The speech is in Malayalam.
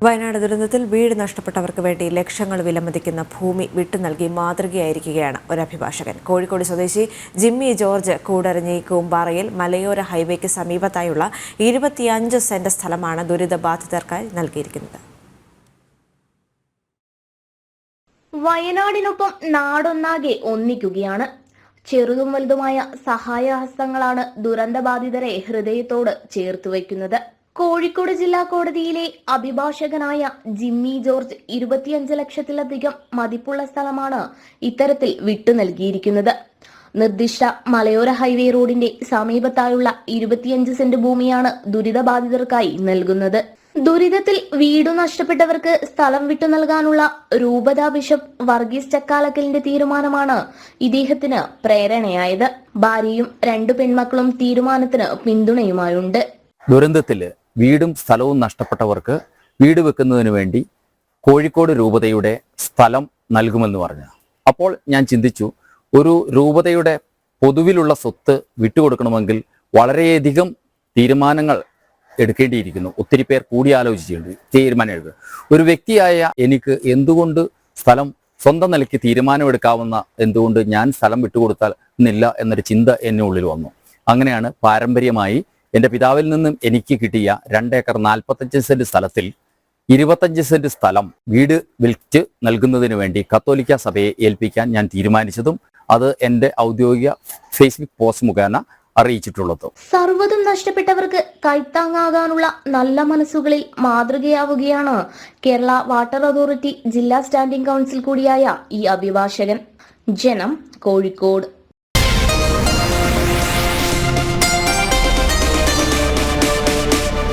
വയനാട് ദുരന്തത്തിൽ വീട് നഷ്ടപ്പെട്ടവർക്ക് വേണ്ടി ലക്ഷങ്ങൾ വിലമതിക്കുന്ന ഭൂമി വിട്ടു നൽകി മാതൃകയായിരിക്കുകയാണ് ഒരു അഭിഭാഷകൻ. കോഴിക്കോട് സ്വദേശി ജിമ്മി ജോർജ് കൂടരഞ്ഞി കൂമ്പാറയിൽ മലയോര ഹൈവേക്ക് സമീപത്തായുള്ള 25 സെന്റ് സ്ഥലമാണ് ദുരിതബാധിതർക്കായി നൽകിയിരിക്കുന്നത്. വയനാടിനൊപ്പം നാടൊന്നാകെ ഒന്നിക്കുകയാണ്. ചെറുതും വലുതുമായ സഹായഹസ്തങ്ങളാണ് ദുരന്തബാധിതരെ ഹൃദയത്തോട് ചേർത്ത് വയ്ക്കുന്നത്. കോഴിക്കോട് ജില്ലാ കോടതിയിലെ അഭിഭാഷകനായ ജിമ്മി ജോർജ് 25 ലക്ഷത്തിലധികം മതിപ്പുള്ള സ്ഥലമാണ് ഇത്തരത്തിൽ വിട്ടു നൽകിയിരിക്കുന്നത്. നിർദ്ദിഷ്ട മലയോര ഹൈവേ റോഡിന്റെ സമീപത്തായുള്ള 25 സെന്റ് ഭൂമിയാണ് ദുരിതബാധിതർക്കായി നൽകുന്നത്. ദുരിതത്തിൽ വീടു നഷ്ടപ്പെട്ടവർക്ക് സ്ഥലം വിട്ടു നൽകാനുള്ള രൂപത ബിഷപ്പ് വർഗീസ് ചക്കാലക്കലിന്റെ തീരുമാനമാണ് ഇദ്ദേഹത്തിന് പ്രേരണയായത്. ഭാര്യയും 2 പെൺമക്കളും തീരുമാനത്തിന് പിന്തുണയുമായുണ്ട്. ദുരന്തത്തില് വീടും സ്ഥലവും നഷ്ടപ്പെട്ടവർക്ക് വീട് വെക്കുന്നതിന് വേണ്ടി കോഴിക്കോട് രൂപതയുടെ സ്ഥലം നൽകുമെന്ന് പറഞ്ഞു. അപ്പോൾ ഞാൻ ചിന്തിച്ചു, ഒരു രൂപതയുടെ പൊതുവിലുള്ള സ്വത്ത് വിട്ടുകൊടുക്കണമെങ്കിൽ വളരെയധികം തീരുമാനങ്ങൾ എടുക്കേണ്ടിയിരിക്കുന്നു. ഒത്തിരി പേർ കൂടിയാലോചിച്ചിട്ടുണ്ട്, തീരുമാനമെടുക്കുക. ഒരു വ്യക്തിയായ എനിക്ക് എന്തുകൊണ്ട് സ്ഥലം സ്വന്തം നിലയ്ക്ക് തീരുമാനമെടുക്കാവുന്ന എന്തുകൊണ്ട് ഞാൻ സ്ഥലം വിട്ടുകൊടുത്താൽ എന്നില്ല എന്നൊരു ചിന്ത എന്നെ ഉള്ളിൽ വന്നു. അങ്ങനെയാണ് പാരമ്പര്യമായി എൻ്റെ പിതാവിൽ നിന്നും എനിക്ക് കിട്ടിയ 2 ഏക്കർ 45 സെന്റ് സ്ഥലത്തിൽ 25 സെന്റ് സ്ഥലം വീട് വിൽറ്റ് നൽകുന്നതിന് വേണ്ടി കത്തോലിക്ക സഭയെ ഏൽപ്പിക്കാൻ ഞാൻ തീരുമാനിച്ചതും അത് എൻ്റെ ഔദ്യോഗിക ഫേസ്ബുക്ക് പോസ്റ്റ് മുഖേന അറിയിച്ചിട്ടുള്ളത്. സർവ്വതും നഷ്ടപ്പെട്ടവർക്ക് കൈത്താങ്ങാകാനുള്ള നല്ല മനസ്സുകളിൽ മാതൃകയാവുകയാണ് കേരള വാട്ടർ അതോറിറ്റി ജില്ലാ സ്റ്റാൻഡിംഗ് കൗൺസിൽ കൂടിയായ ഈ അഭിഭാഷകൻ. ജനം, കോഴിക്കോട്.